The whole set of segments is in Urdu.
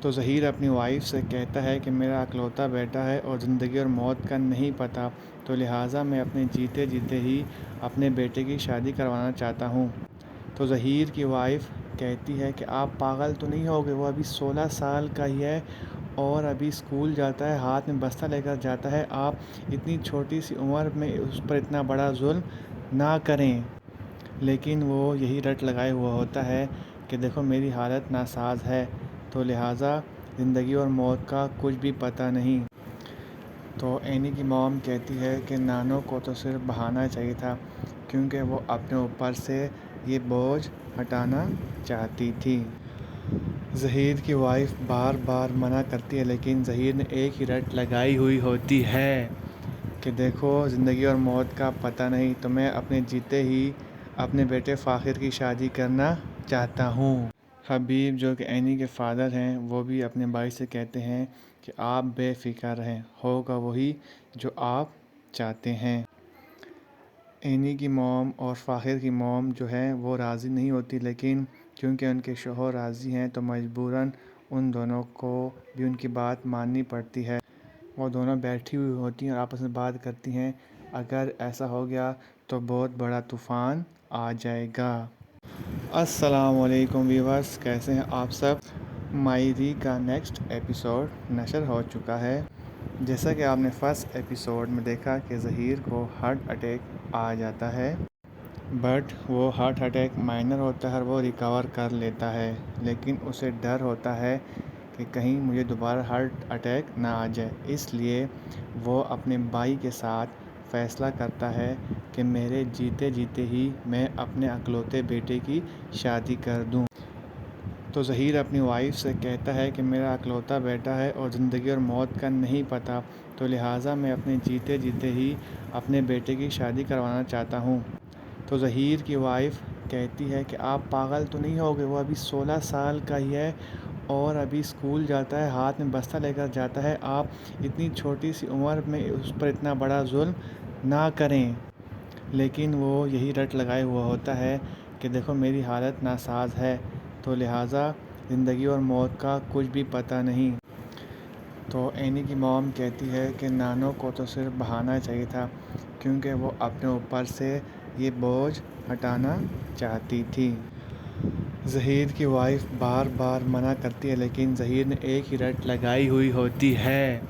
تو ظہیر اپنی وائف سے کہتا ہے کہ میرا اکلوتا بیٹا ہے اور زندگی اور موت کا نہیں پتہ، تو لہٰذا میں اپنے جیتے جیتے ہی اپنے بیٹے کی شادی کروانا چاہتا ہوں۔ تو ظہیر کی وائف کہتی ہے کہ آپ پاگل تو نہیں ہوگے، وہ ابھی 16 سال کا ہی ہے اور ابھی اسکول جاتا ہے، ہاتھ میں بستہ لے کر جاتا ہے، آپ اتنی چھوٹی سی عمر میں اس پر اتنا بڑا ظلم نہ کریں۔ لیکن وہ یہی رٹ لگائے ہوا ہوتا ہے کہ دیکھو میری حالت ناساز ہے، تو لہٰذا زندگی اور موت کا کچھ بھی پتہ نہیں۔ تو اینی کی موم کہتی ہے کہ نانو کو تو صرف بہانا چاہیے تھا، کیونکہ وہ اپنے اوپر سے یہ بوجھ ہٹانا چاہتی تھی۔ ظہیر کی وائف بار بار منع کرتی ہے، لیکن ظہیر نے ایک ہی رٹ لگائی ہوئی ہوتی ہے کہ دیکھو زندگی اور موت کا پتہ نہیں، تو میں اپنے جیتے ہی اپنے بیٹے فاخر کی شادی کرنا چاہتا ہوں۔ حبیب جو کہ اینی کے فادر ہیں، وہ بھی اپنے بھائی سے کہتے ہیں کہ آپ بے فکر رہیں، ہوگا وہی جو آپ چاہتے ہیں۔ اینی کی موم اور فاخر کی موم جو ہے وہ راضی نہیں ہوتی، لیکن کیونکہ ان کے شوہر راضی ہیں تو مجبوراً ان دونوں کو بھی ان کی بات ماننی پڑتی ہے۔ وہ دونوں بیٹھی ہوئی ہوتی ہیں اور آپس میں بات کرتی ہیں، اگر ایسا ہو گیا تو بہت بڑا طوفان آ جائے گا۔ السلام علیکم ویورز، کیسے ہیں آپ سب؟ ماہری کا نیکسٹ ایپیسوڈ نشر ہو چکا ہے۔ جیسا کہ آپ نے فرسٹ ایپیسوڈ میں دیکھا کہ ظہیر کو ہارٹ اٹیک آ جاتا ہے، بٹ وہ ہارٹ اٹیک مائنر ہوتا ہے اور وہ ریکور کر لیتا ہے، لیکن اسے ڈر ہوتا ہے کہ کہیں مجھے دوبارہ ہارٹ اٹیک نہ آ جائے، اس لیے وہ اپنے بھائی کے ساتھ فیصلہ کرتا ہے کہ میرے جیتے جیتے ہی میں اپنے اکلوتے بیٹے کی شادی کر دوں۔ تو ظہیر اپنی وائف سے کہتا ہے کہ میرا اکلوتا بیٹا ہے اور زندگی اور موت کا نہیں پتہ، تو لہٰذا میں اپنے جیتے جیتے ہی اپنے بیٹے کی شادی کروانا چاہتا ہوں۔ تو ظہیر کی وائف کہتی ہے کہ آپ پاگل تو نہیں ہوگے، وہ ابھی 16 سال کا ہی ہے اور ابھی اسکول جاتا ہے، ہاتھ میں بستہ لے کر جاتا ہے، آپ اتنی چھوٹی سی عمر میں اس پر اتنا بڑا ظلم نہ کریں۔ لیکن وہ یہی رٹ لگائے ہوا ہوتا ہے کہ دیکھو میری حالت ناساز ہے، تو لہٰذا زندگی اور موت کا کچھ بھی پتہ نہیں۔ تو اینی کی موم کہتی ہے کہ نانو کو تو صرف بہانا چاہیے تھا، کیونکہ وہ اپنے اوپر سے یہ بوجھ ہٹانا چاہتی تھی۔ ظہیر کی وائف بار بار منع کرتی ہے، لیکن ظہیر نے ایک ہی رٹ لگائی ہوئی ہوتی ہے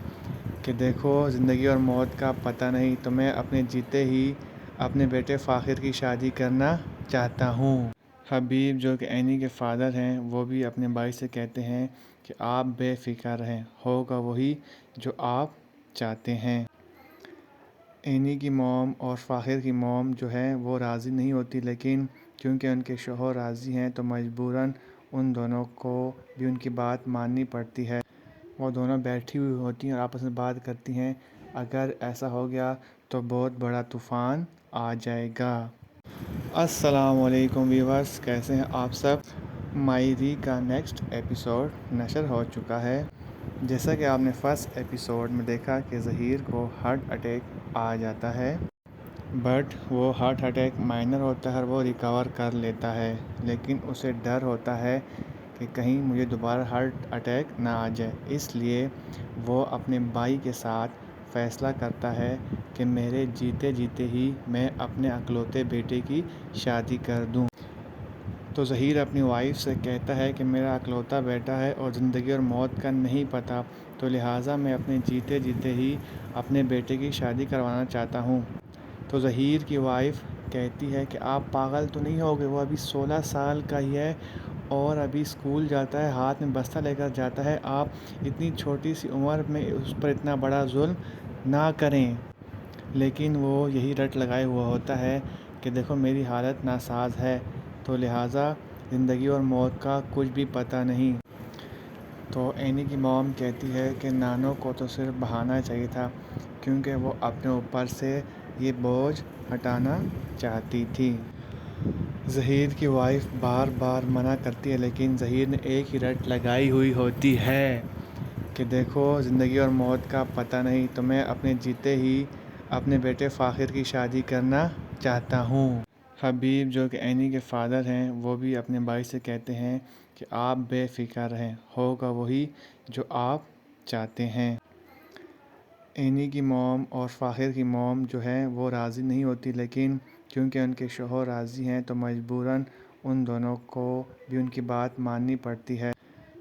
کہ دیکھو زندگی اور موت کا پتہ نہیں، تو میں اپنے جیتے ہی اپنے بیٹے فاخر کی شادی کرنا چاہتا ہوں۔ حبیب جو کہ اینی کے فادر ہیں، وہ بھی اپنے بھائی سے کہتے ہیں کہ آپ بے فکر رہیں، ہوگا وہی جو آپ چاہتے ہیں۔ اینی کی موم اور فاخر کی موم جو ہے وہ راضی نہیں ہوتی، لیکن کیونکہ ان کے شوہر راضی ہیں تو مجبوراً ان دونوں کو بھی ان کی بات ماننی پڑتی ہے۔ وہ دونوں بیٹھی ہوئی ہوتی ہیں اور آپس میں بات کرتی ہیں، اگر ایسا ہو گیا تو بہت بڑا طوفان آ جائے گا۔ السلام علیکم ویورز، کیسے ہیں آپ سب؟ ماہری کا نیکسٹ ایپیسوڈ نشر ہو چکا ہے۔ جیسا کہ آپ نے فرسٹ ایپیسوڈ میں دیکھا کہ ظہیر کو ہارٹ اٹیک آ جاتا ہے، بٹ وہ ہارٹ اٹیک مائنر ہوتا ہے اور وہ ریکور کر لیتا ہے، لیکن اسے ڈر ہوتا ہے کہ کہیں مجھے دوبارہ ہارٹ اٹیک نہ آ جائے، اس لیے وہ اپنے بھائی کے ساتھ فیصلہ کرتا ہے کہ میرے جیتے جیتے ہی میں اپنے اکلوتے بیٹے کی شادی کر دوں۔ تو ظہیر اپنی وائف سے کہتا ہے کہ میرا اکلوتا بیٹا ہے اور زندگی اور موت کا نہیں پتہ، تو لہٰذا میں اپنے جیتے جیتے ہی اپنے بیٹے کی شادی کروانا چاہتا ہوں۔ تو ظہیر کی وائف کہتی ہے کہ آپ پاگل تو نہیں ہوگے، وہ ابھی 16 سال کا ہی ہے اور ابھی اسکول جاتا ہے، ہاتھ میں بستہ لے کر جاتا ہے، آپ اتنی چھوٹی سی عمر میں اس پر اتنا بڑا ظلم نہ کریں۔ لیکن وہ یہی رٹ لگائے ہوا ہوتا ہے کہ دیکھو میری حالت ناساز ہے، تو لہٰذا زندگی اور موت کا کچھ بھی پتہ نہیں۔ تو اینی کی موم کہتی ہے کہ نانو کو تو صرف بہانا چاہیے تھا، کیونکہ وہ اپنے اوپر سے یہ بوجھ ہٹانا چاہتی تھی۔ ظہیر کی وائف بار بار منع کرتی ہے، لیکن ظہیر نے ایک ہی رٹ لگائی ہوئی ہوتی ہے کہ دیکھو زندگی اور موت کا پتہ نہیں، تو میں اپنے جیتے ہی اپنے بیٹے فاخر کی شادی کرنا چاہتا ہوں۔ حبیب جو کہ اینی کے فادر ہیں، وہ بھی اپنے بھائی سے کہتے ہیں کہ آپ بے فکر رہیں، ہوگا وہی جو آپ چاہتے ہیں۔ اینی کی موم اور فاخر کی موم جو ہے وہ راضی نہیں ہوتی، لیکن کیونکہ ان کے شوہر راضی ہیں تو مجبوراً ان دونوں کو بھی ان کی بات ماننی پڑتی ہے۔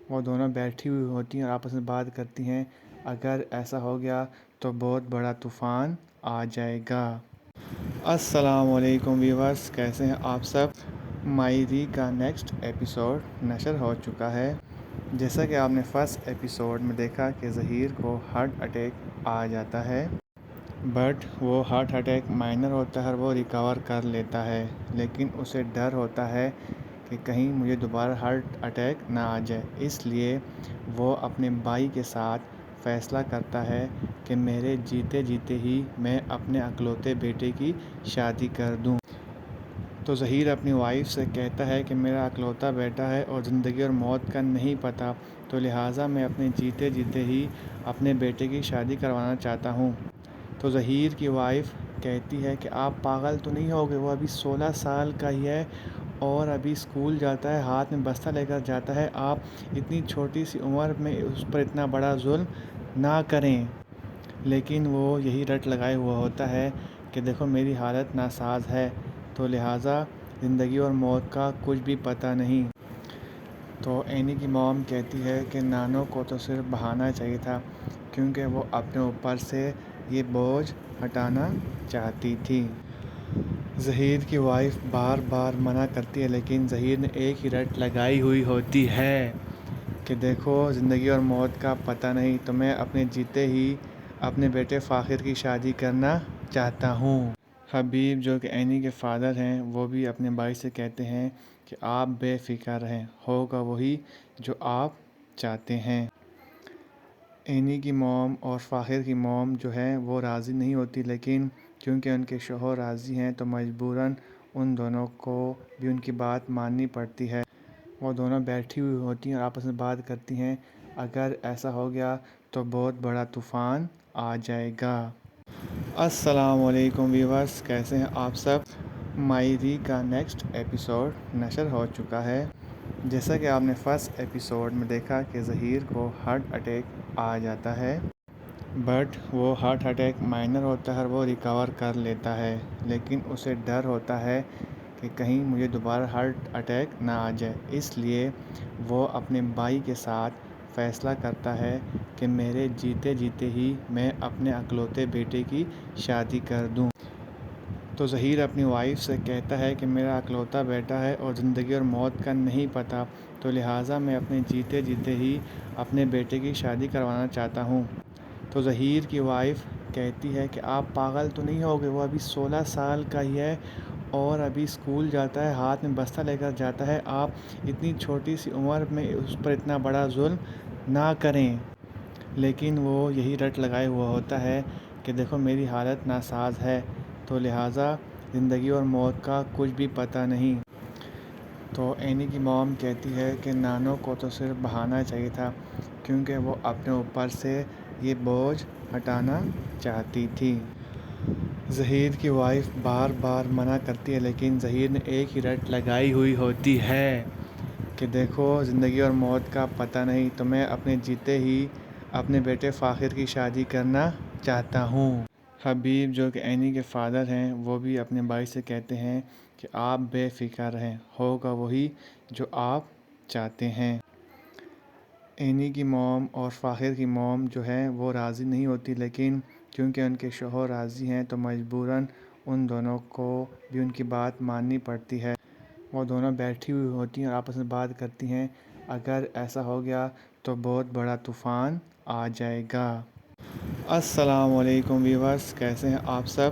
وہ دونوں بیٹھی ہوئی ہوتی ہیں اور آپس میں بات کرتی ہیں، اگر ایسا ہو گیا تو بہت بڑا طوفان آ جائے گا۔ السلام علیکم ویورز، کیسے ہیں آپ سب؟ ماہری کا نیکسٹ ایپیسوڈ نشر ہو چکا ہے۔ جیسا کہ آپ نے فرسٹ ایپیسوڈ میں دیکھا کہ ظہیر کو ہارٹ اٹیک آ جاتا ہے، بٹ وہ ہارٹ اٹیک مائنر ہوتا ہے اور وہ ریکور کر لیتا ہے، لیکن اسے ڈر ہوتا ہے کہ کہیں مجھے دوبارہ ہارٹ اٹیک نہ آ جائے، اس لیے وہ اپنے بھائی کے ساتھ فیصلہ کرتا ہے کہ میرے جیتے جیتے ہی میں اپنے اکلوتے بیٹے کی شادی کر دوں۔ تو ظہیر اپنی وائف سے کہتا ہے کہ میرا اکلوتا بیٹا ہے اور زندگی اور موت کا نہیں پتہ، تو لہٰذا میں اپنے جیتے جیتے ہی اپنے بیٹے کی شادی کروانا چاہتا ہوں۔ تو ظہیر کی وائف کہتی ہے کہ آپ پاگل تو نہیں ہوگے، وہ ابھی 16 سال کا ہی ہے اور ابھی اسکول جاتا ہے، ہاتھ میں بستہ لے کر جاتا ہے، آپ اتنی چھوٹی سی عمر میں اس پر اتنا بڑا ظلم نہ کریں۔ لیکن وہ یہی رٹ لگائے ہوا ہوتا ہے کہ دیکھو میری حالت ناساز ہے، تو لہٰذا زندگی اور موت کا کچھ بھی پتہ نہیں۔ تو اینی کی موم کہتی ہے کہ نانو کو تو صرف بہانا چاہیے تھا، کیونکہ وہ اپنے اوپر سے یہ بوجھ ہٹانا چاہتی تھی۔ ظہیر کی وائف بار بار منع کرتی ہے، لیکن ظہیر نے ایک ہی رٹ لگائی ہوئی ہوتی ہے کہ دیکھو زندگی اور موت کا پتہ نہیں، تو میں اپنے جیتے ہی اپنے بیٹے فاخر کی شادی کرنا چاہتا ہوں۔ حبیب جو کہ اینی کے فادر ہیں، وہ بھی اپنے بھائی سے کہتے ہیں کہ آپ بے فکر رہیں، ہوگا وہی جو آپ چاہتے ہیں۔ اینی کی موم اور فاخر کی موم جو ہے وہ راضی نہیں ہوتی، لیکن کیونکہ ان کے شوہر راضی ہیں تو مجبوراً ان دونوں کو بھی ان کی بات ماننی پڑتی ہے۔ وہ دونوں بیٹھی ہوئی ہوتی ہیں اور آپس میں بات کرتی ہیں، اگر ایسا ہو گیا تو بہت بڑا طوفان آ جائے گا۔ السلام علیکم ویورز، کیسے ہیں آپ سب؟ ماہری کا نیکسٹ ایپیسوڈ نشر ہو چکا ہے۔ جیسا کہ آپ نے فرسٹ ایپیسوڈ میں دیکھا کہ ظہیر کو ہارٹ اٹیک آ جاتا ہے، بٹ وہ ہارٹ اٹیک مائنر ہوتا ہے اور وہ ریکور کر لیتا ہے، لیکن اسے ڈر ہوتا ہے کہ کہیں مجھے دوبارہ ہارٹ اٹیک نہ آ جائے، اس لیے وہ اپنے بھائی کے ساتھ فیصلہ کرتا ہے کہ میرے جیتے جیتے ہی میں اپنے اکلوتے بیٹے کی شادی کر دوں۔ تو ظہیر اپنی وائف سے کہتا ہے کہ میرا اکلوتا بیٹا ہے اور زندگی اور موت کا نہیں پتہ، تو لہٰذا میں اپنے جیتے جیتے ہی اپنے بیٹے کی شادی کروانا چاہتا ہوں۔ تو ظہیر کی وائف کہتی ہے کہ آپ پاگل تو نہیں ہوگے، وہ ابھی 16 سال کا ہی ہے اور ابھی اسکول جاتا ہے، ہاتھ میں بستہ لے کر جاتا ہے، آپ اتنی چھوٹی سی عمر میں اس پر اتنا بڑا ظلم نہ کریں۔ لیکن وہ یہی رٹ لگائے ہوا ہوتا ہے کہ دیکھو میری حالت ناساز ہے، تو لہٰذا زندگی اور موت کا کچھ بھی پتہ نہیں۔ تو اینی کی موم کہتی ہے کہ نانو کو تو صرف بہانا چاہیے تھا، کیونکہ وہ اپنے اوپر سے یہ بوجھ ہٹانا چاہتی تھی۔ ظہیر کی وائف بار بار منع کرتی ہے، لیکن ظہیر نے ایک ہی رٹ لگائی ہوئی ہوتی ہے کہ دیکھو زندگی اور موت کا پتہ نہیں، تو میں اپنے جیتے ہی اپنے بیٹے فاخر کی شادی کرنا چاہتا ہوں۔ حبیب جو کہ اینی کے فادر ہیں، وہ بھی اپنے بھائی سے کہتے ہیں کہ آپ بے فکر رہیں، ہوگا وہی جو آپ چاہتے ہیں۔ اینی کی موم اور فاخر کی موم جو ہے وہ راضی نہیں ہوتی، لیکن کیونکہ ان کے شوہر راضی ہیں تو مجبوراً ان دونوں کو بھی ان کی بات ماننی پڑتی ہے۔ وہ دونوں بیٹھی ہوئی ہوتی ہیں اور آپس میں بات کرتی ہیں، اگر ایسا ہو گیا تو بہت بڑا طوفان آ جائے گا۔ السلام علیکم ویورز، کیسے ہیں آپ سب؟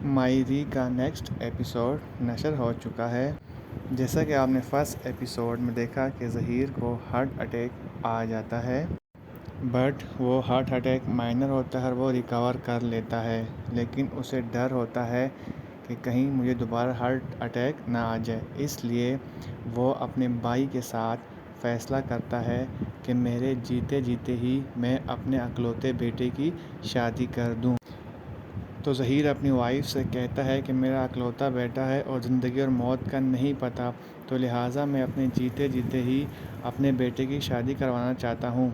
ماہری کا نیکسٹ ایپیسوڈ نشر ہو چکا ہے۔ جیسا کہ آپ نے فرسٹ ایپیسوڈ میں دیکھا کہ ظہیر کو ہارٹ اٹیک آ جاتا ہے، بٹ وہ ہارٹ اٹیک مائنر ہوتا ہے اور وہ ریکور کر لیتا ہے، لیکن اسے ڈر ہوتا ہے کہ کہیں مجھے دوبارہ ہارٹ اٹیک نہ آ جائے، اس لیے وہ اپنے بھائی کے ساتھ فیصلہ کرتا ہے کہ میرے جیتے جیتے ہی میں اپنے اکلوتے بیٹے کی شادی کر دوں۔ تو ظہیر اپنی وائف سے کہتا ہے کہ میرا اکلوتا بیٹا ہے اور زندگی اور موت کا نہیں پتہ، تو لہٰذا میں اپنے جیتے جیتے ہی اپنے بیٹے کی شادی کروانا چاہتا ہوں۔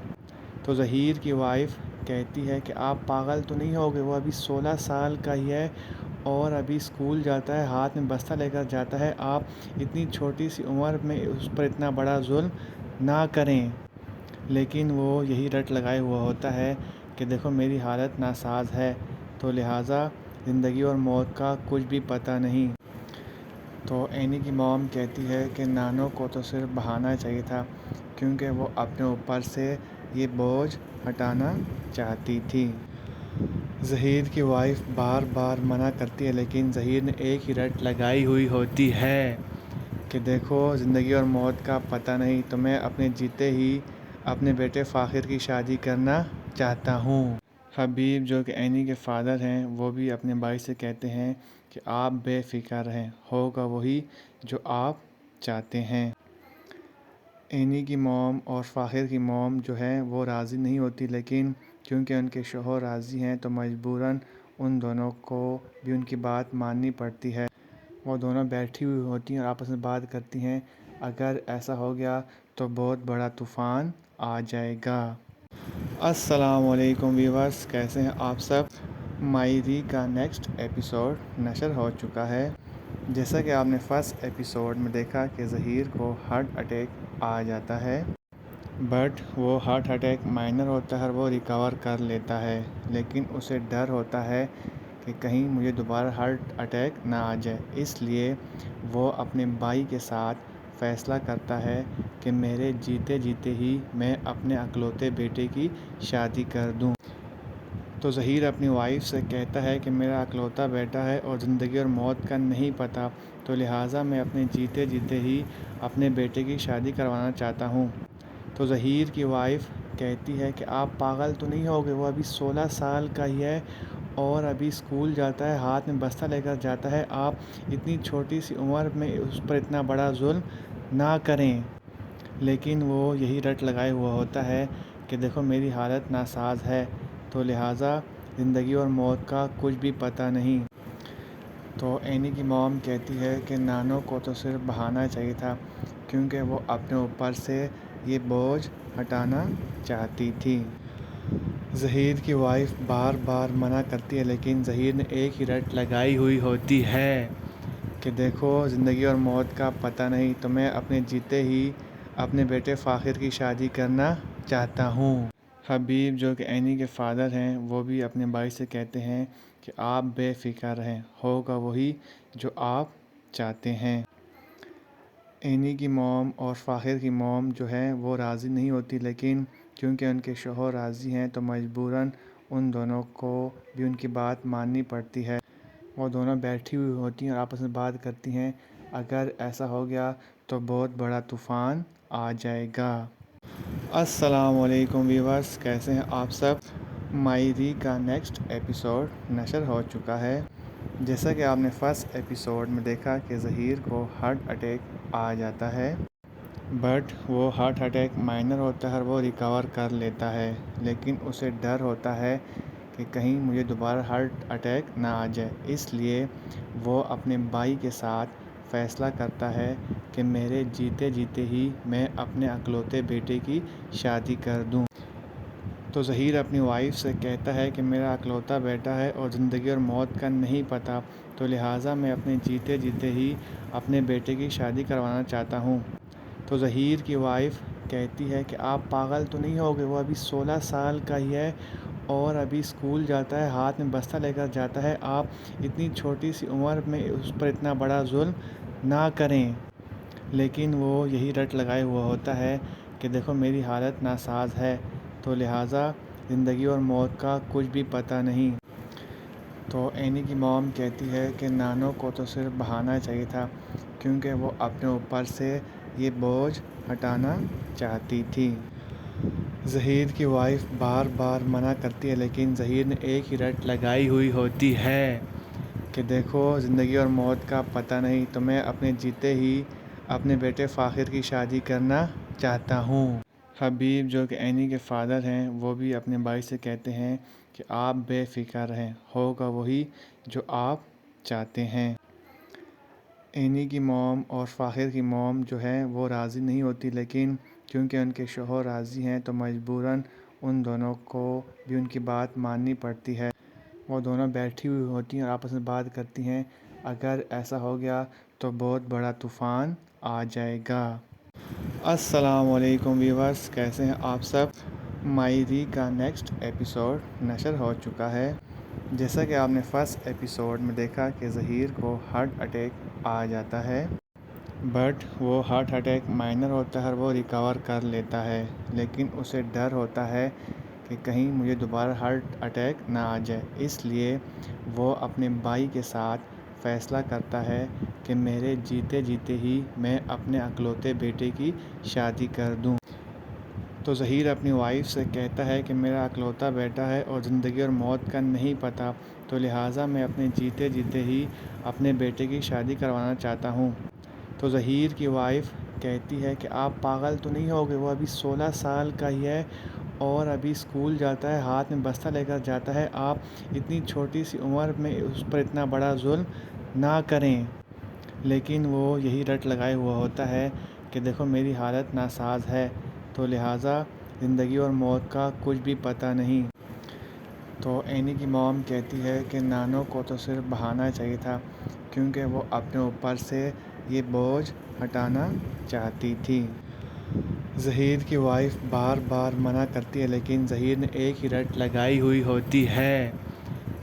تو ظہیر کی وائف کہتی ہے کہ آپ پاگل تو نہیں ہو گئے، وہ ابھی 16 سال کا ہی ہے اور ابھی اسکول جاتا ہے، ہاتھ میں بستہ لے کر جاتا ہے، آپ اتنی چھوٹی سی عمر میں اس پر اتنا بڑا ظلم نہ کریں۔ لیکن وہ یہی رٹ لگائے ہوا ہوتا ہے کہ دیکھو میری حالت ناساز ہے، تو لہٰذا زندگی اور موت کا کچھ بھی پتہ نہیں۔ تو اینی کی موم کہتی ہے کہ نانو کو تو صرف بہانا چاہیے تھا، کیونکہ وہ اپنے اوپر سے یہ بوجھ ہٹانا چاہتی تھی۔ ظہیر کی وائف بار بار منع کرتی ہے، لیکن ظہیر نے ایک ہی رٹ لگائی ہوئی ہوتی ہے کہ دیکھو زندگی اور موت کا پتہ نہیں، تو میں اپنے جیتے ہی اپنے بیٹے فاخر کی شادی کرنا چاہتا ہوں۔ حبیب جو کہ اینی کے فادر ہیں، وہ بھی اپنے بھائی سے کہتے ہیں کہ آپ بے فکر رہیں، ہوگا وہی جو آپ چاہتے ہیں۔ اینی کی موم اور فاخر کی موم جو ہیں وہ راضی نہیں ہوتی، لیکن کیونکہ ان کے شوہر راضی ہیں تو مجبوراً ان دونوں کو بھی ان کی بات ماننی پڑتی ہے۔ وہ دونوں بیٹھی ہوئی ہوتی ہیں اور آپس میں بات کرتی ہیں، اگر ایسا ہو گیا تو بہت بڑا طوفان آ جائے گا۔ السلام علیکم ویورز، کیسے ہیں آپ سب؟ ماہری کا نیکسٹ ایپیسوڈ نشر ہو چکا ہے۔ جیسا کہ آپ نے فرسٹ ایپیسوڈ میں دیکھا کہ ظہیر کو ہارٹ اٹیک آ جاتا ہے، بٹ وہ ہارٹ اٹیک مائنر ہوتا ہے اور وہ ریکور کر لیتا ہے، لیکن اسے ڈر ہوتا ہے کہ کہیں مجھے دوبارہ ہارٹ اٹیک نہ آ جائے، اس لیے وہ اپنے بھائی کے ساتھ فیصلہ کرتا ہے کہ میرے جیتے جیتے ہی میں اپنے اکلوتے بیٹے کی شادی کر دوں۔ تو ظہیر اپنی وائف سے کہتا ہے کہ میرا اکلوتا بیٹا ہے اور زندگی اور موت کا نہیں پتہ، تو لہٰذا میں اپنے جیتے جیتے ہی اپنے بیٹے کی شادی کروانا چاہتا ہوں۔ تو ظہیر کی وائف کہتی ہے کہ آپ پاگل تو نہیں ہو گئے، وہ ابھی 16 سال کا ہی ہے اور ابھی اسکول جاتا ہے، ہاتھ میں بستہ لے کر جاتا ہے، آپ اتنی چھوٹی سی عمر میں اس پر اتنا بڑا ظلم نہ کریں۔ لیکن وہ یہی رٹ لگائے ہوا ہوتا ہے کہ دیکھو میری حالت ناساز ہے، تو لہٰذا زندگی اور موت کا کچھ بھی پتہ نہیں۔ تو اینی کی موم کہتی ہے کہ نانو کو تو صرف بہانا چاہیے تھا، کیونکہ وہ اپنے اوپر سے یہ بوجھ ہٹانا چاہتی تھی۔ ظہیر کی وائف بار بار منع کرتی ہے، لیکن ظہیر نے ایک ہی رٹ لگائی ہوئی ہوتی ہے کہ دیکھو زندگی اور موت کا پتہ نہیں، تو میں اپنے جیتے ہی اپنے بیٹے فاخر کی شادی کرنا چاہتا ہوں۔ حبیب جو کہ اینی کے فادر ہیں، وہ بھی اپنے بھائی سے کہتے ہیں کہ آپ بے فکر رہیں، ہوگا وہی جو آپ چاہتے ہیں۔ اینی کی موم اور فاخر کی موم جو ہیں وہ راضی نہیں ہوتی، لیکن کیونکہ ان کے شوہر راضی ہیں تو مجبوراً ان دونوں کو بھی ان کی بات ماننی پڑتی ہے۔ وہ دونوں بیٹھی ہوئی ہوتی ہیں اور آپس میں بات کرتی ہیں، اگر ایسا ہو گیا تو بہت بڑا طوفان آ جائے گا۔ السلام علیکم ویورز، کیسے ہیں آپ سب؟ ماہری کا نیکسٹ ایپیسوڈ نشر ہو چکا ہے۔ جیسا کہ آپ نے فرسٹ ایپیسوڈ میں دیکھا کہ ظہیر کو ہارٹ اٹیک آ جاتا ہے، بٹ وہ ہارٹ اٹیک مائنر ہوتا ہے اور وہ ریکور کر لیتا ہے، لیکن اسے ڈر ہوتا ہے کہ کہیں مجھے دوبارہ ہارٹ اٹیک نہ آ جائے، اس لیے وہ اپنے بھائی کے ساتھ فیصلہ کرتا ہے کہ میرے جیتے جیتے ہی میں اپنے اکلوتے بیٹے کی شادی کر دوں۔ تو ظہیر اپنی وائف سے کہتا ہے کہ میرا اکلوتا بیٹا ہے اور زندگی اور موت کا نہیں پتہ، تو لہٰذا میں اپنے جیتے جیتے ہی اپنے بیٹے کی شادی کروانا چاہتا ہوں۔ تو ظہیر کی وائف کہتی ہے کہ آپ پاگل تو نہیں ہو گئے، وہ ابھی 16 سال کا ہی ہے اور ابھی اسکول جاتا ہے، ہاتھ میں بستہ لے کر جاتا ہے، آپ اتنی چھوٹی سی عمر میں اس پر اتنا بڑا ظلم نہ کریں۔ لیکن وہ یہی رٹ لگائے ہوا ہوتا ہے کہ دیکھو میری حالت ناساز ہے، تو لہٰذا زندگی اور موت کا کچھ بھی پتہ نہیں۔ تو اینی کی موم کہتی ہے کہ نانو کو تو صرف بہانا چاہیے تھا، کیونکہ وہ اپنے اوپر سے یہ بوجھ ہٹانا چاہتی تھی۔ ظہیر کی وائف بار بار منع کرتی ہے، لیکن ظہیر نے ایک ہی رٹ لگائی ہوئی ہوتی ہے کہ دیکھو زندگی اور موت کا پتہ نہیں، تو میں اپنے جیتے ہی اپنے بیٹے فاخر کی شادی کرنا چاہتا ہوں۔ حبیب جو کہ اینی کے فادر ہیں وہ بھی اپنے بھائی سے کہتے ہیں کہ آپ بے فکر رہیں، ہوگا وہی جو آپ چاہتے ہیں۔ اینی کی موم اور فاخر کی موم جو ہے وہ راضی نہیں ہوتی، لیکن کیونکہ ان کے شوہر راضی ہیں تو مجبوراً ان دونوں کو بھی ان کی بات ماننی پڑتی ہے۔ وہ دونوں بیٹھی ہوئی ہوتی ہیں اور آپس میں بات کرتی ہیں، اگر ایسا ہو گیا تو بہت بڑا طوفان آ جائے گا۔ السلام علیکم ویورز، کیسے ہیں آپ سب؟ ماہری کا نیکسٹ ایپیسوڈ نشر ہو چکا ہے۔ جیسا کہ آپ نے فرسٹ ایپیسوڈ میں دیکھا کہ ظہیر کو ہارٹ اٹیک آ جاتا ہے، بٹ وہ ہارٹ اٹیک مائنر ہوتا ہے اور وہ ریکور کر لیتا ہے، لیکن اسے ڈر ہوتا ہے کہ کہیں مجھے دوبارہ ہارٹ اٹیک نہ آ جائے، اس لیے وہ اپنے بھائی کے ساتھ فیصلہ کرتا ہے کہ میرے جیتے جیتے ہی میں اپنے اکلوتے بیٹے کی شادی کر دوں۔ تو ظہیر اپنی وائف سے کہتا ہے کہ میرا اکلوتا بیٹا ہے اور زندگی اور موت کا نہیں پتہ، تو لہٰذا میں اپنے جیتے جیتے ہی اپنے بیٹے کی شادی کروانا چاہتا ہوں۔ تو ظہیر کی وائف کہتی ہے کہ آپ پاگل تو نہیں ہوگے، وہ ابھی 16 سال کا ہی ہے اور ابھی اسکول جاتا ہے، ہاتھ میں بستہ لے کر جاتا ہے، آپ اتنی چھوٹی سی عمر میں اس پر اتنا بڑا ظلم نہ کریں۔ لیکن وہ یہی رٹ لگائے ہوا ہوتا ہے کہ دیکھو میری حالت ناساز ہے، تو لہٰذا زندگی اور موت کا کچھ بھی پتہ نہیں۔ تو اینی کی موم کہتی ہے کہ نانو کو تو صرف بہانا چاہیے تھا، کیونکہ وہ اپنے اوپر سے یہ بوجھ ہٹانا چاہتی تھی۔ ظہیر کی وائف بار بار منع کرتی ہے، لیکن ظہیر نے ایک ہی رٹ لگائی ہوئی ہوتی ہے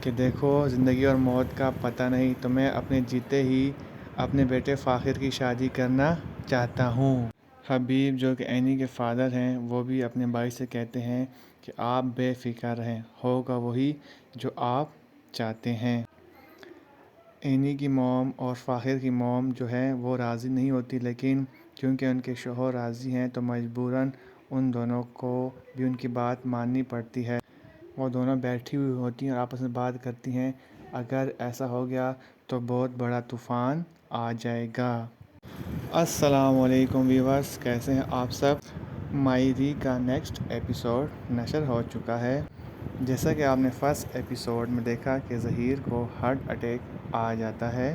کہ دیکھو زندگی اور موت کا پتہ نہیں، تو میں اپنے جیتے ہی اپنے بیٹے فاخر کی شادی کرنا چاہتا ہوں۔ حبیب جو کہ اینی کے فادر ہیں وہ بھی اپنے بھائی سے کہتے ہیں کہ آپ بے فکر رہیں، ہوگا وہی جو آپ چاہتے ہیں۔ اینی کی موم اور فاخر کی موم جو ہے وہ راضی نہیں ہوتی، لیکن کیونکہ ان کے شوہر راضی ہیں تو مجبوراً ان دونوں کو بھی ان کی بات ماننی پڑتی ہے۔ وہ دونوں بیٹھی ہوئی ہوتی ہیں اور آپس میں بات کرتی ہیں، اگر ایسا ہو گیا تو بہت بڑا طوفان آ جائے گا۔ السلام علیکم ویورز، کیسے ہیں آپ سب؟ ماہری کا نیکسٹ ایپیسوڈ نشر ہو چکا ہے۔ جیسا کہ آپ نے فرسٹ ایپیسوڈ میں دیکھا کہ ظہیر کو ہارٹ اٹیک آ جاتا ہے،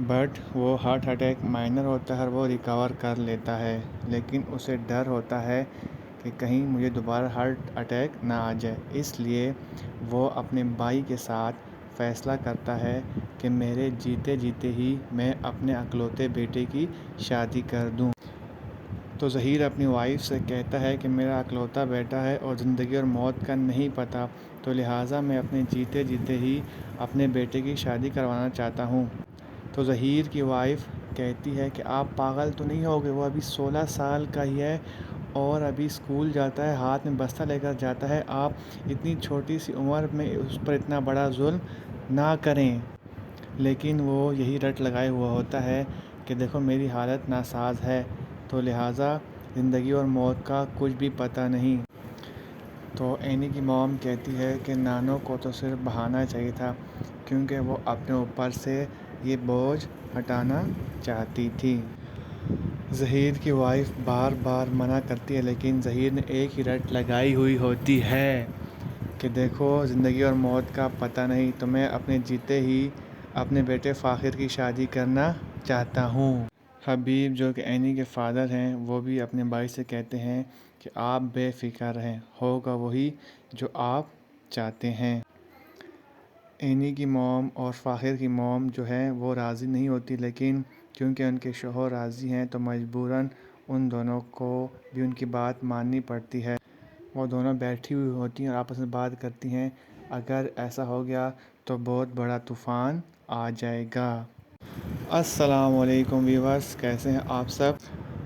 بٹ وہ ہارٹ اٹیک مائنر ہوتا ہے اور وہ ریکور کر لیتا ہے، لیکن اسے ڈر ہوتا ہے کہ کہیں مجھے دوبارہ ہارٹ اٹیک نہ آ جائے، اس لیے وہ اپنے بھائی کے ساتھ فیصلہ کرتا ہے کہ میرے جیتے جیتے ہی میں اپنے اکلوتے بیٹے کی شادی کر دوں۔ تو ظہیر اپنی وائف سے کہتا ہے کہ میرا اکلوتا بیٹا ہے اور زندگی اور موت کا نہیں پتہ، تو لہٰذا میں اپنے جیتے جیتے ہی اپنے بیٹے کی شادی کروانا چاہتا ہوں۔ تو ظہیر کی وائف کہتی ہے کہ آپ پاگل تو نہیں ہوگے، وہ ابھی 16 سال کا ہی ہے اور ابھی اسکول جاتا ہے، ہاتھ میں بستہ لے کر جاتا ہے، آپ اتنی چھوٹی سی عمر میں اس پر اتنا بڑا ظلم نہ کریں۔ لیکن وہ یہی رٹ لگائے ہوا ہوتا ہے کہ دیکھو میری حالت ناساز ہے، تو لہٰذا زندگی اور موت کا کچھ بھی پتہ نہیں۔ تو اینی کی موم کہتی ہے کہ نانو کو تو صرف بہانا چاہیے تھا، کیونکہ وہ اپنے اوپر سے یہ بوجھ ہٹانا چاہتی تھی۔ ظہیر کی وائف بار بار منع کرتی ہے، لیکن ظہیر نے ایک ہی رٹ لگائی ہوئی ہوتی ہے کہ دیکھو زندگی اور موت کا پتہ نہیں، تو میں اپنے جیتے ہی اپنے بیٹے فاخر کی شادی کرنا چاہتا ہوں۔ حبیب جو کہ اینی کے فادر ہیں وہ بھی اپنے بھائی سے کہتے ہیں کہ آپ بے فکر رہیں، ہوگا وہی جو آپ چاہتے ہیں۔ اینی کی موم اور فاخر کی موم جو ہے وہ راضی نہیں ہوتی، لیکن کیونکہ ان کے شوہر راضی ہیں تو مجبوراً ان دونوں کو بھی ان کی بات ماننی پڑتی ہے۔ وہ دونوں بیٹھی ہوئی ہوتی ہیں اور آپس میں بات کرتی ہیں، اگر ایسا ہو گیا تو بہت بڑا طوفان آ جائے گا۔ السلام علیکم ویورز، کیسے ہیں آپ سب؟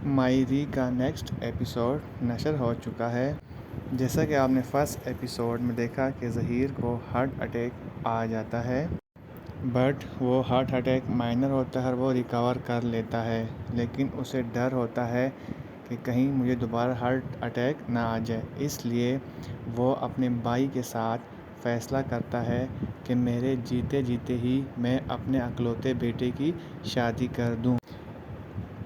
ماہری کا نیکسٹ ایپیسوڈ نشر ہو چکا ہے۔ جیسا کہ آپ نے فرسٹ ایپیسوڈ میں دیکھا کہ ظہیر کو ہارٹ اٹیک آ جاتا ہے، بٹ وہ ہارٹ اٹیک مائنر ہوتا ہے اور وہ ریکور کر لیتا ہے، لیکن اسے ڈر ہوتا ہے کہ کہیں مجھے دوبارہ ہارٹ اٹیک نہ آ جائے، اس لیے وہ اپنے بھائی کے ساتھ فیصلہ کرتا ہے کہ میرے جیتے جیتے ہی میں اپنے اکلوتے بیٹے کی شادی کر دوں۔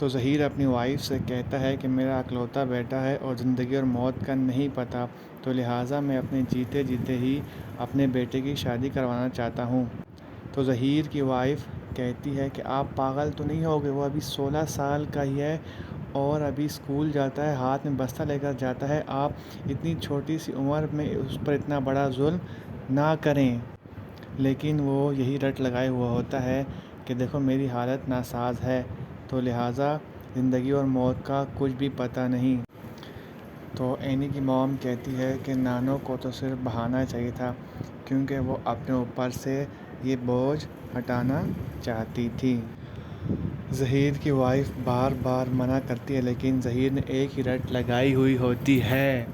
تو ظہیر اپنی وائف سے کہتا ہے کہ میرا اکلوتا بیٹا ہے اور زندگی اور موت کا نہیں پتہ، تو لہٰذا میں اپنے جیتے جیتے ہی اپنے بیٹے کی شادی کروانا چاہتا ہوں۔ تو ظہیر کی وائف کہتی ہے کہ آپ پاگل تو نہیں ہو گئے، وہ ابھی 16 سال کا ہی ہے اور ابھی اسکول جاتا ہے، ہاتھ میں بستہ لے کر جاتا ہے، آپ اتنی چھوٹی سی عمر میں اس پر اتنا بڑا ظلم نہ کریں۔ لیکن وہ یہی رٹ لگائے ہوا ہوتا ہے کہ دیکھو میری حالت ناساز ہے، تو لہٰذا زندگی اور موت کا کچھ بھی پتہ نہیں۔ تو اینی کی موم کہتی ہے کہ نانو کو تو صرف بہانا چاہیے تھا، کیونکہ وہ اپنے اوپر سے یہ بوجھ ہٹانا چاہتی تھی۔ ظہیر کی وائف بار بار منع کرتی ہے، لیکن ظہیر نے ایک ہی رٹ لگائی ہوئی ہوتی ہے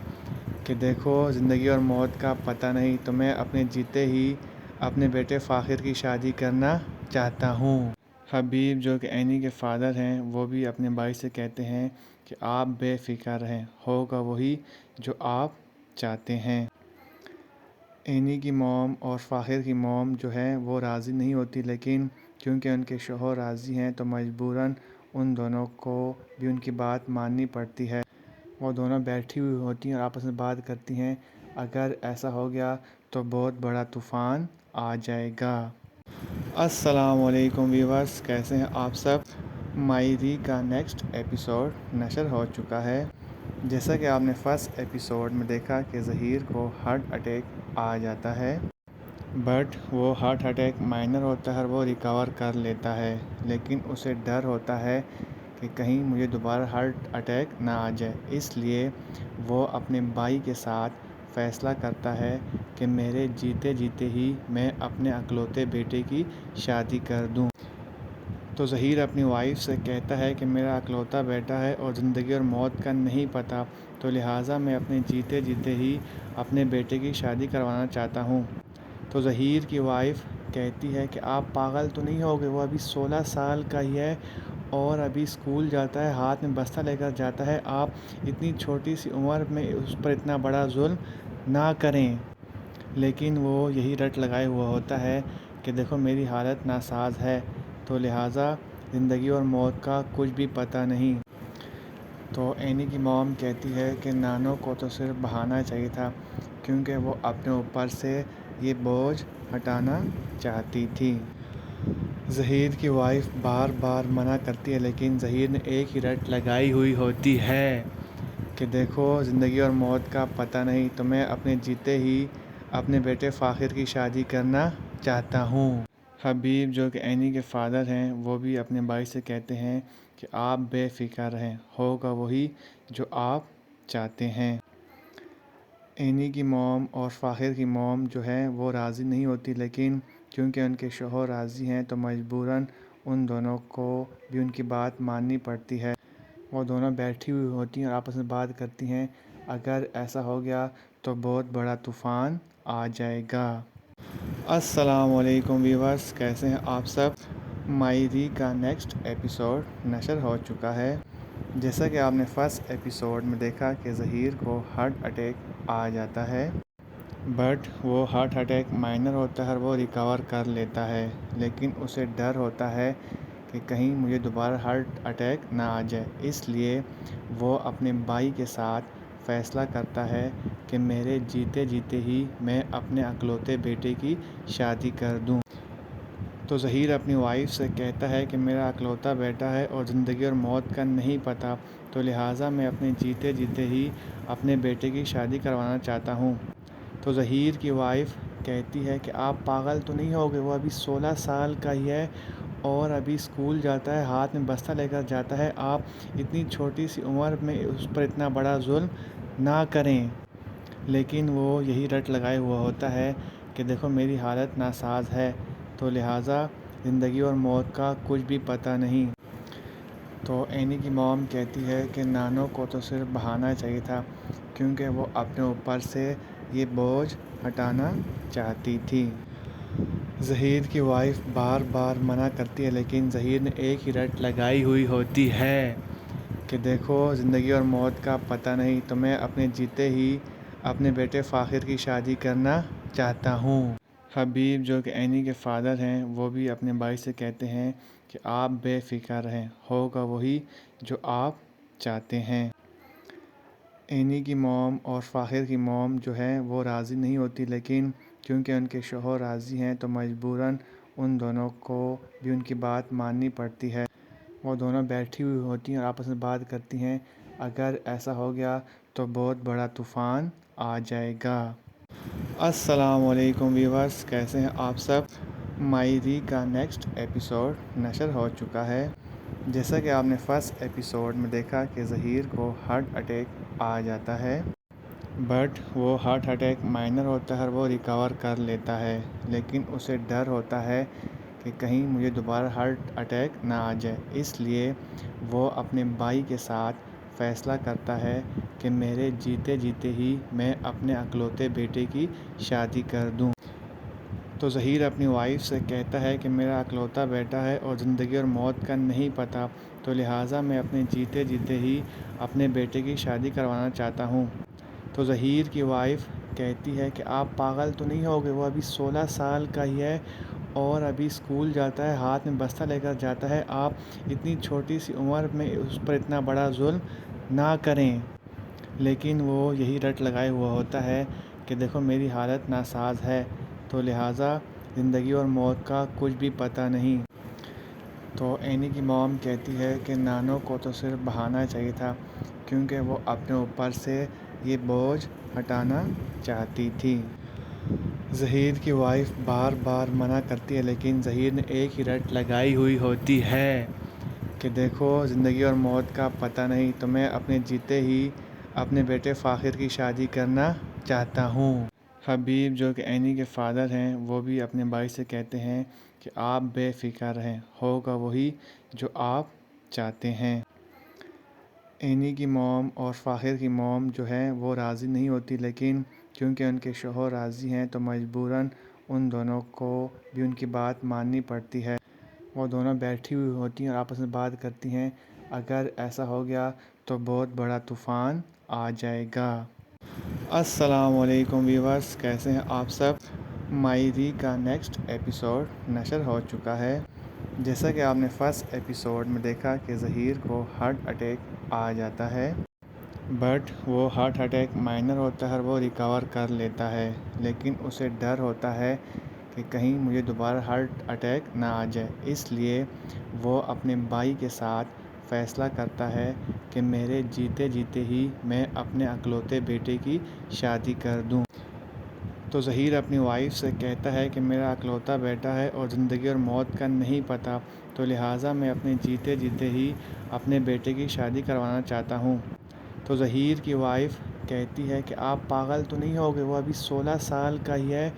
کہ دیکھو زندگی اور موت کا پتہ نہیں، تو میں اپنے جیتے ہی اپنے بیٹے فاخر کی شادی کرنا چاہتا ہوں۔ حبیب جو کہ اینی کے فادر ہیں، وہ بھی اپنے بھائی سے کہتے ہیں کہ آپ بے فکر رہیں، ہوگا وہی جو آپ چاہتے ہیں۔ اینی کی موم اور فاخر کی موم جو ہے وہ راضی نہیں ہوتی، لیکن کیونکہ ان کے شوہر راضی ہیں تو مجبوراً ان دونوں کو بھی ان کی بات ماننی پڑتی ہے۔ وہ دونوں بیٹھی ہوئی ہوتی ہیں اور آپس میں بات کرتی ہیں، اگر ایسا ہو گیا تو بہت بڑا طوفان آ جائے گا۔ السلام علیکم ویورز، کیسے ہیں آپ سب؟ ماہری کا نیکسٹ ایپیسوڈ نشر ہو چکا ہے۔ جیسا کہ آپ نے فرسٹ ایپیسوڈ میں دیکھا کہ ظہیر کو ہارٹ اٹیک آ جاتا ہے، بٹ وہ ہارٹ اٹیک مائنر ہوتا ہے اور وہ ریکور کر لیتا ہے، لیکن اسے ڈر ہوتا ہے کہ کہیں مجھے دوبارہ ہارٹ اٹیک نہ آ جائے، اس لیے وہ اپنے بھائی کے ساتھ فیصلہ کرتا ہے کہ میرے جیتے جیتے ہی میں اپنے اکلوتے بیٹے کی شادی کر دوں۔ تو ظہیر اپنی وائف سے کہتا ہے کہ میرا اکلوتا بیٹا ہے اور زندگی اور موت کا نہیں پتہ، تو لہٰذا میں اپنے جیتے جیتے ہی اپنے بیٹے کی شادی کروانا چاہتا ہوں۔ تو ظہیر کی وائف کہتی ہے کہ آپ پاگل تو نہیں ہو گئے، وہ ابھی 16 سال کا ہی ہے اور ابھی اسکول جاتا ہے، ہاتھ میں بستہ لے کر جاتا ہے، آپ اتنی چھوٹی سی عمر میں اس پر اتنا بڑا ظلم نہ کریں۔ لیکن وہ یہی رٹ لگائے ہوا ہوتا ہے کہ دیکھو میری حالت ناساز ہے، تو لہٰذا زندگی اور موت کا کچھ بھی پتہ نہیں۔ تو اینی کی موم کہتی ہے کہ نانو کو تو صرف بہانا چاہیے تھا، کیونکہ وہ اپنے اوپر سے یہ بوجھ ہٹانا چاہتی تھی۔ ظہیر کی وائف بار بار منع کرتی ہے، لیکن ظہیر نے ایک ہی رٹ لگائی ہوئی ہوتی ہے کہ دیکھو زندگی اور موت کا پتہ نہیں، تو میں اپنے جیتے ہی اپنے بیٹے فاخر کی شادی کرنا چاہتا ہوں۔ حبیب جو کہ اینی کے فادر ہیں، وہ بھی اپنے بھائی سے کہتے ہیں کہ آپ بے فکر رہیں، ہوگا وہی جو آپ چاہتے ہیں۔ اینی کی موم اور فاخر کی موم جو ہے وہ راضی نہیں ہوتی، لیکن کیونکہ ان کے شوہر راضی ہیں تو مجبوراً ان دونوں کو بھی ان کی بات ماننی پڑتی ہے۔ وہ دونوں بیٹھی ہوئی ہوتی ہیں اور آپس میں بات کرتی ہیں، اگر ایسا ہو گیا تو بہت بڑا طوفان آ جائے گا۔ السلام علیکم ویورز، کیسے ہیں آپ سب؟ ماہری کا نیکسٹ ایپیسوڈ نشر ہو چکا ہے۔ جیسا کہ آپ نے فرسٹ ایپیسوڈ میں دیکھا کہ ظہیر کو ہارٹ اٹیک آ جاتا ہے، بٹ وہ ہارٹ اٹیک مائنر ہوتا ہے اور وہ ریکور کر لیتا ہے، لیکن اسے ڈر ہوتا ہے کہ کہیں مجھے دوبارہ ہارٹ اٹیک نہ آ جائے، اس لیے وہ اپنے بھائی کے ساتھ فیصلہ کرتا ہے کہ میرے جیتے جیتے ہی میں اپنے اکلوتے بیٹے کی شادی کر دوں۔ تو ظہیر اپنی وائف سے کہتا ہے کہ میرا اکلوتا بیٹا ہے اور زندگی اور موت کا نہیں پتہ، تو لہٰذا میں اپنے جیتے جیتے ہی اپنے بیٹے کی شادی کروانا چاہتا ہوں۔ تو ظہیر کی وائف کہتی ہے کہ آپ پاگل تو نہیں ہو گئے، وہ ابھی 16 سال کا ہی ہے اور ابھی اسکول جاتا ہے، ہاتھ میں بستہ لے کر جاتا ہے، آپ اتنی چھوٹی سی عمر میں اس پر اتنا بڑا ظلم نہ کریں۔ لیکن وہ یہی رٹ لگائے ہوا ہوتا ہے کہ دیکھو میری حالت ناساز ہے، تو لہٰذا زندگی اور موت کا کچھ بھی پتہ نہیں۔ تو اینی کی موم کہتی ہے کہ نانو کو تو صرف بہانا چاہیے تھا، کیونکہ وہ اپنے اوپر سے یہ بوجھ ہٹانا چاہتی تھی۔ ظہیر کی وائف بار بار منع کرتی ہے، لیکن ظہیر نے ایک ہی رٹ لگائی ہوئی ہوتی ہے کہ دیکھو زندگی اور موت کا پتہ نہیں، تو میں اپنے جیتے ہی اپنے بیٹے فاخر کی شادی کرنا چاہتا ہوں۔ حبیب جو کہ اینی کے فادر ہیں وہ بھی اپنے بھائی سے کہتے ہیں کہ آپ بے فکر رہیں، ہوگا وہی جو آپ چاہتے ہیں۔ اینی کی موم اور فاخر کی موم جو ہے وہ راضی نہیں ہوتی، لیکن کیونکہ ان کے شوہر راضی ہیں تو مجبوراً ان دونوں کو بھی ان کی بات ماننی پڑتی ہے۔ وہ دونوں بیٹھی ہوئی ہوتی ہیں اور آپس میں بات کرتی ہیں، اگر ایسا ہو گیا تو بہت بڑا طوفان آ جائے گا۔ السلام علیکم ویورز، کیسے ہیں آپ سب؟ ماہری کا نیکسٹ ایپیسوڈ نشر ہو چکا ہے۔ جیسا کہ آپ نے فرسٹ ایپیسوڈ میں دیکھا کہ ظہیر کو ہارٹ اٹیک آ جاتا ہے، بٹ وہ ہارٹ اٹیک مائنر ہوتا ہے اور وہ ریکور کر لیتا ہے، لیکن اسے ڈر ہوتا ہے کہ کہیں مجھے دوبارہ ہارٹ اٹیک نہ آ جائے، اس لیے وہ اپنے بھائی کے ساتھ فیصلہ کرتا ہے کہ میرے جیتے جیتے ہی میں اپنے اکلوتے بیٹے کی شادی کر دوں۔ تو ظہیر اپنی وائف سے کہتا ہے کہ میرا اکلوتا بیٹا ہے اور زندگی اور موت کا نہیں پتہ، تو لہٰذا میں اپنے جیتے جیتے ہی اپنے بیٹے کی شادی کروانا چاہتا ہوں۔ تو ظہیر کی وائف کہتی ہے کہ آپ پاگل تو نہیں ہوگے، وہ ابھی 16 سال کا ہی ہے اور ابھی اسکول جاتا ہے، ہاتھ میں بستہ لے کر جاتا ہے، آپ اتنی چھوٹی سی عمر میں اس پر اتنا بڑا ظلم نہ کریں۔ لیکن وہ یہی رٹ لگائے ہوا ہوتا ہے کہ دیکھو میری حالت ناساز ہے، تو لہٰذا زندگی اور موت کا کچھ بھی پتہ نہیں۔ تو اینی کی موم کہتی ہے کہ نانو کو تو صرف بہانا چاہیے تھا، کیونکہ وہ اپنے اوپر سے یہ بوجھ ہٹانا چاہتی تھی۔ ظہیر کی وائف بار بار منع کرتی ہے، لیکن ظہیر نے ایک ہی رٹ لگائی ہوئی ہوتی ہے کہ دیکھو زندگی اور موت کا پتہ نہیں، تو میں اپنے جیتے ہی اپنے بیٹے فاخر کی شادی کرنا چاہتا ہوں۔ حبیب جو کہ اینی کے فادر ہیں وہ بھی اپنے بھائی سے کہتے ہیں کہ آپ بے فکر رہیں، ہوگا وہی جو آپ چاہتے ہیں۔ اینی کی موم اور فاخر کی موم جو ہے وہ راضی نہیں ہوتی، لیکن کیونکہ ان کے شوہر راضی ہیں تو مجبوراً ان دونوں کو بھی ان کی بات ماننی پڑتی ہے۔ وہ دونوں بیٹھی ہوئی ہوتی ہیں اور آپس میں بات کرتی ہیں، اگر ایسا ہو گیا تو بہت بڑا طوفان آ جائے گا۔ السلام علیکم ویورز، کیسے ہیں آپ سب؟ ماہری کا نیکسٹ ایپیسوڈ نشر ہو چکا ہے۔ جیسا کہ آپ نے فرسٹ ایپیسوڈ میں دیکھا کہ ظہیر کو ہارٹ اٹیک آ جاتا ہے، بٹ وہ ہارٹ اٹیک مائنر ہوتا ہے اور وہ ریکور کر لیتا ہے، لیکن اسے ڈر ہوتا ہے کہ کہیں مجھے دوبارہ ہارٹ اٹیک نہ آ جائے، اس لیے وہ اپنے بھائی کے ساتھ فیصلہ کرتا ہے کہ میرے جیتے جیتے ہی میں اپنے اکلوتے بیٹے کی شادی کر دوں۔ تو ظہیر اپنی وائف سے کہتا ہے کہ میرا اکلوتا بیٹا ہے اور زندگی اور موت کا نہیں پتہ، تو لہٰذا میں اپنے جیتے جیتے ہی اپنے بیٹے کی شادی کروانا چاہتا ہوں۔ تو ظہیر کی وائف کہتی ہے کہ آپ پاگل تو نہیں ہوگے، وہ ابھی 16 سال کا ہی ہے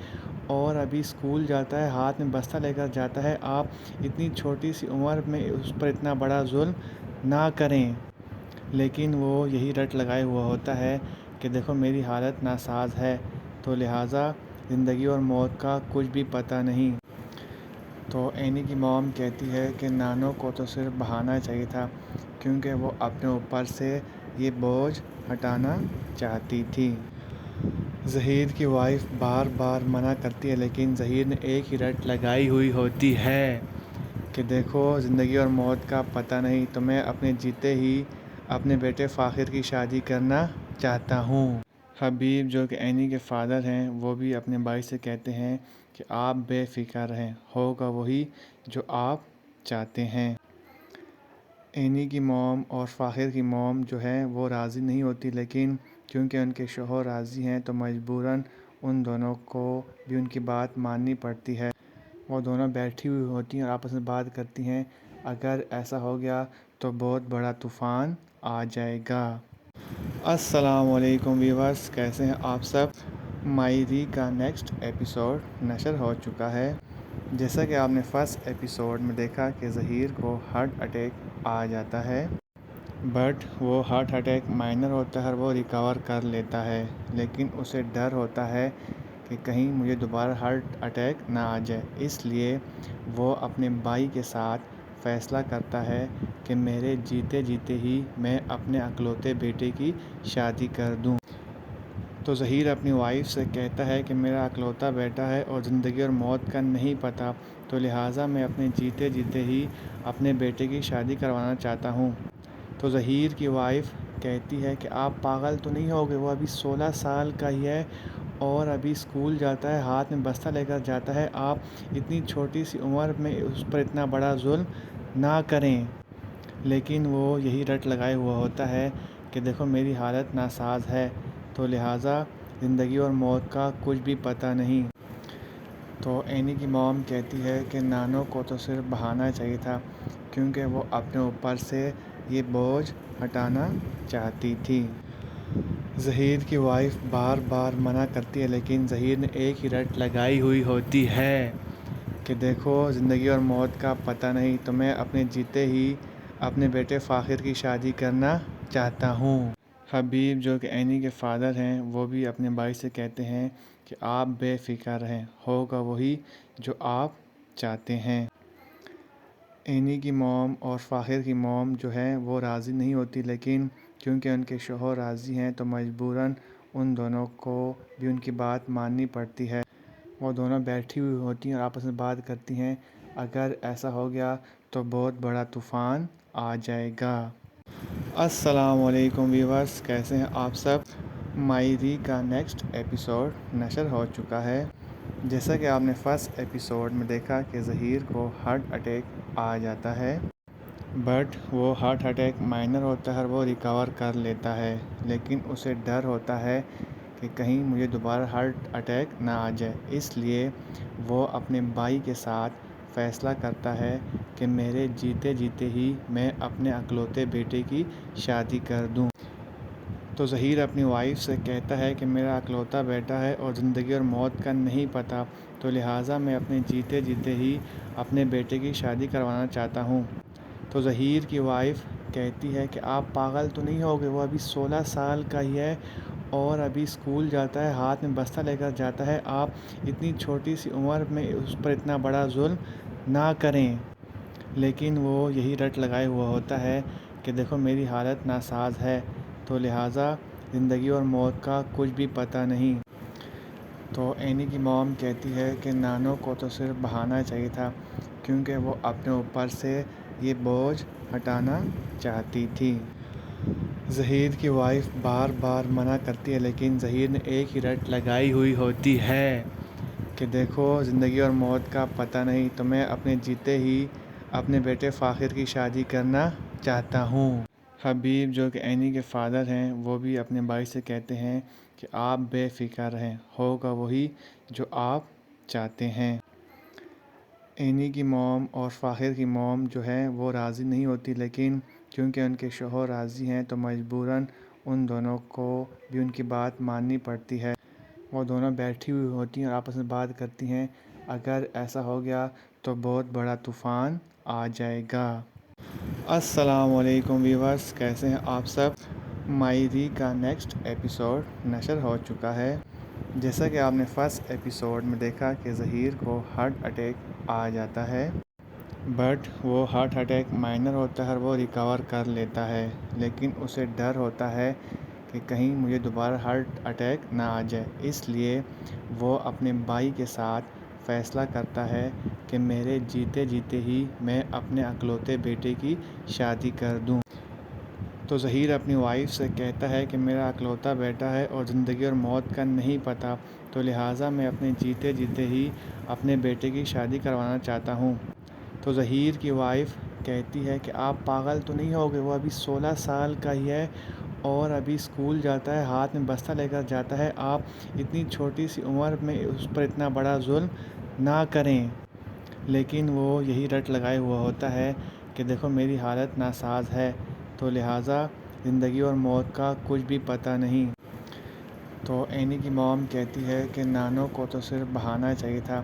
اور ابھی اسکول جاتا ہے، ہاتھ میں بستہ لے کر جاتا ہے، آپ اتنی چھوٹی سی عمر میں اس پر اتنا بڑا ظلم نہ کریں۔ لیکن وہ یہی رٹ لگائے ہوا ہوتا ہے کہ دیکھو میری حالت ناساز ہے، تو لہٰذا زندگی اور موت کا کچھ بھی پتہ نہیں۔ تو اینی کی موم کہتی ہے کہ نانو کو تو صرف بہانا چاہیے تھا، کیونکہ وہ اپنے اوپر سے یہ بوجھ ہٹانا چاہتی تھی۔ ظہیر کی وائف بار بار منع کرتی ہے، لیکن ظہیر نے ایک ہی رٹ لگائی ہوئی ہوتی ہے کہ دیکھو زندگی اور موت کا پتہ نہیں، تو میں اپنے جیتے ہی اپنے بیٹے فاخر کی شادی کرنا چاہتا ہوں۔ حبیب جو کہ اینی کے فادر ہیں وہ بھی اپنے بھائی سے کہتے ہیں کہ آپ بے فکر رہیں، ہوگا وہی جو آپ چاہتے ہیں۔ اینی کی موم اور فاخر کی موم جو ہے وہ راضی نہیں ہوتی، لیکن کیونکہ ان کے شوہر راضی ہیں تو مجبوراً ان دونوں کو بھی ان کی بات ماننی پڑتی ہے۔ وہ دونوں بیٹھی ہوئی ہوتی ہیں اور آپس میں بات کرتی ہیں، اگر ایسا ہو گیا تو بہت بڑا طوفان آ جائے گا۔ السلام علیکم ویورز، کیسے ہیں آپ سب؟ ماہری کا نیکسٹ ایپیسوڈ نشر ہو چکا ہے۔ جیسا کہ آپ نے فرسٹ ایپیسوڈ میں دیکھا کہ ظہیر کو ہارٹ اٹیک آ جاتا ہے، بٹ وہ ہارٹ اٹیک مائنر ہوتا ہے اور وہ ریکور کر لیتا ہے، لیکن اسے ڈر ہوتا ہے کہ کہیں مجھے دوبارہ ہارٹ اٹیک نہ آ جائے، اس لیے وہ اپنے بھائی کے ساتھ فیصلہ کرتا ہے کہ میرے جیتے جیتے ہی میں اپنے اکلوتے بیٹے کی شادی کر دوں۔ تو ظہیر اپنی وائف سے کہتا ہے کہ میرا اکلوتا بیٹا ہے اور زندگی اور موت کا نہیں پتہ، تو لہٰذا میں اپنے جیتے جیتے ہی اپنے بیٹے کی شادی کروانا چاہتا ہوں۔ تو ظہیر کی وائف کہتی ہے کہ آپ پاگل تو نہیں ہو گئے، وہ ابھی 16 سال کا ہی ہے اور ابھی اسکول جاتا ہے، ہاتھ میں بستہ لے کر جاتا ہے، آپ اتنی چھوٹی سی عمر میں اس پر اتنا بڑا ظلم نہ کریں۔ لیکن وہ یہی رٹ لگائے ہوا ہوتا ہے کہ دیکھو میری حالت ناساز ہے، تو لہٰذا زندگی اور موت کا کچھ بھی پتہ نہیں۔ تو اینی کی موم کہتی ہے کہ نانو کو تو صرف بہانا چاہیے تھا، کیونکہ وہ اپنے اوپر سے یہ بوجھ ہٹانا چاہتی تھی۔ ظہیر کی وائف بار بار منع کرتی ہے، لیکن ظہیر نے ایک ہی رٹ لگائی ہوئی ہوتی ہے کہ دیکھو زندگی اور موت کا پتہ نہیں، تو میں اپنے جیتے ہی اپنے بیٹے فاخر کی شادی کرنا چاہتا ہوں۔ حبیب جو کہ اینی کے فادر ہیں، وہ بھی اپنے بھائی سے کہتے ہیں کہ آپ بے فکر رہیں، ہوگا وہی جو آپ چاہتے ہیں۔ اینی کی موم اور فاخر کی موم جو ہے وہ راضی نہیں ہوتی، لیکن کیونکہ ان کے شوہر راضی ہیں تو مجبوراً ان دونوں کو بھی ان کی بات ماننی پڑتی ہے۔ وہ دونوں بیٹھی ہوئی ہوتی ہیں اور آپس میں بات کرتی ہیں، اگر ایسا ہو گیا تو بہت بڑا طوفان آ جائے گا۔ السلام علیکم ویورز، کیسے ہیں آپ سب؟ ماہری کا نیکسٹ ایپیسوڈ نشر ہو چکا ہے۔ جیسا کہ آپ نے فرسٹ ایپیسوڈ میں دیکھا کہ ظہیر کو ہارٹ اٹیک آ جاتا ہے، بٹ وہ ہارٹ اٹیک مائنر ہوتا ہے اور وہ ریکور کر لیتا ہے، لیکن اسے ڈر ہوتا ہے کہ کہیں مجھے دوبارہ ہارٹ اٹیک نہ آ جائے، اس لیے وہ اپنے بھائی کے ساتھ فیصلہ کرتا ہے کہ میرے جیتے جیتے ہی میں اپنے اکلوتے بیٹے کی شادی کر دوں۔ تو ظہیر اپنی وائف سے کہتا ہے کہ میرا اکلوتا بیٹا ہے اور زندگی اور موت کا نہیں پتہ، تو لہٰذا میں اپنے جیتے جیتے ہی اپنے بیٹے کی شادی کروانا چاہتا ہوں۔ تو ظہیر کی وائف کہتی ہے کہ آپ پاگل تو نہیں ہو گئے، وہ ابھی 16 سال کا ہی ہے اور ابھی اسکول جاتا ہے، ہاتھ میں بستہ لے کر جاتا ہے، آپ اتنی چھوٹی سی عمر میں اس پر اتنا بڑا ظلم نہ کریں۔ لیکن وہ یہی رٹ لگائے ہوا ہوتا ہے کہ دیکھو میری حالت ناساز ہے، تو لہٰذا زندگی اور موت کا کچھ بھی پتہ نہیں۔ تو اینی کی موم کہتی ہے کہ نانو کو تو صرف بہانا چاہیے تھا، کیونکہ وہ اپنے اوپر سے یہ بوجھ ہٹانا چاہتی تھی۔ ظہیر کی وائف بار بار منع کرتی ہے، لیکن ظہیر نے ایک ہی رٹ لگائی ہوئی ہوتی ہے کہ دیکھو زندگی اور موت کا پتہ نہیں، تو میں اپنے جیتے ہی اپنے بیٹے فاخر کی شادی کرنا چاہتا ہوں۔ حبیب جو کہ اینی کے فادر ہیں، وہ بھی اپنے بھائی سے کہتے ہیں کہ آپ بے فکر رہیں، ہوگا وہی جو آپ چاہتے ہیں۔ اینی کی موم اور فاخر کی موم جو ہے وہ راضی نہیں ہوتی، لیکن کیونکہ ان کے شوہر راضی ہیں تو مجبوراً ان دونوں کو بھی ان کی بات ماننی پڑتی ہے۔ وہ دونوں بیٹھی ہوئی ہوتی ہیں اور آپس میں بات کرتی ہیں، اگر ایسا ہو گیا تو بہت بڑا طوفان آ جائے گا۔ السلام علیکم ویورز، کیسے ہیں آپ سب؟ ماہری کا نیکسٹ ایپیسوڈ نشر ہو چکا ہے۔ جیسا کہ آپ نے فرسٹ ایپیسوڈ میں دیکھا کہ ظہیر کو ہارٹ اٹیک آ جاتا ہے، بٹ وہ ہارٹ اٹیک مائنر ہوتا ہے اور وہ ریکور کر لیتا ہے، لیکن اسے ڈر ہوتا ہے کہ کہیں مجھے دوبارہ ہارٹ اٹیک نہ آ جائے، اس لیے وہ اپنے بھائی کے ساتھ فیصلہ کرتا ہے کہ میرے جیتے جیتے ہی میں اپنے اکلوتے بیٹے کی شادی کر دوں۔ تو ظہیر اپنی وائف سے کہتا ہے کہ میرا اکلوتا بیٹا ہے اور زندگی اور موت کا نہیں پتہ، تو لہٰذا میں اپنے جیتے جیتے ہی اپنے بیٹے کی شادی کروانا چاہتا ہوں۔ تو ظہیر کی وائف کہتی ہے کہ آپ پاگل تو نہیں ہو گئے، وہ ابھی 16 سال کا ہی ہے اور ابھی اسکول جاتا ہے، ہاتھ میں بستہ لے کر جاتا ہے، آپ اتنی چھوٹی سی عمر میں اس پر اتنا بڑا ظلم نہ کریں۔ لیکن وہ یہی رٹ لگائے ہوا ہوتا ہے کہ دیکھو میری حالت ناساز ہے، تو لہٰذا زندگی اور موت کا کچھ بھی پتہ نہیں۔ تو اینی کی موم کہتی ہے کہ نانو کو تو صرف بہانا چاہیے تھا،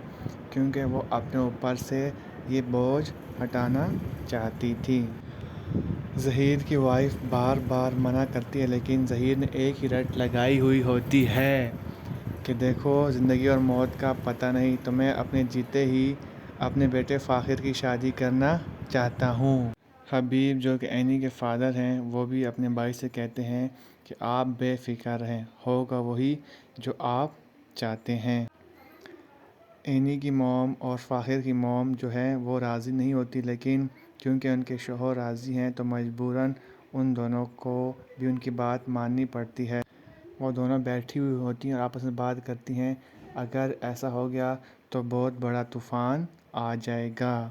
کیونکہ وہ اپنے اوپر سے یہ بوجھ ہٹانا چاہتی تھی۔ ظہیر کی وائف بار بار منع کرتی ہے، لیکن ظہیر نے ایک ہی رٹ لگائی ہوئی ہوتی ہے کہ دیکھو زندگی اور موت کا پتہ نہیں، تو میں اپنے جیتے ہی اپنے بیٹے فاخر کی شادی کرنا چاہتا ہوں۔ حبیب جو کہ اینی کے فادر ہیں وہ بھی اپنے بھائی سے کہتے ہیں کہ آپ بے فکر رہیں، ہوگا وہی جو آپ چاہتے ہیں۔ اینی کی موم اور فاخر کی موم جو ہے وہ راضی نہیں ہوتی، لیکن کیونکہ ان کے شوہر راضی ہیں تو مجبوراً ان دونوں کو بھی ان کی بات ماننی پڑتی ہے۔ وہ دونوں بیٹھی ہوئی ہوتی ہیں اور آپس میں بات کرتی ہیں، اگر ایسا ہو گیا تو بہت بڑا طوفان آ جائے گا۔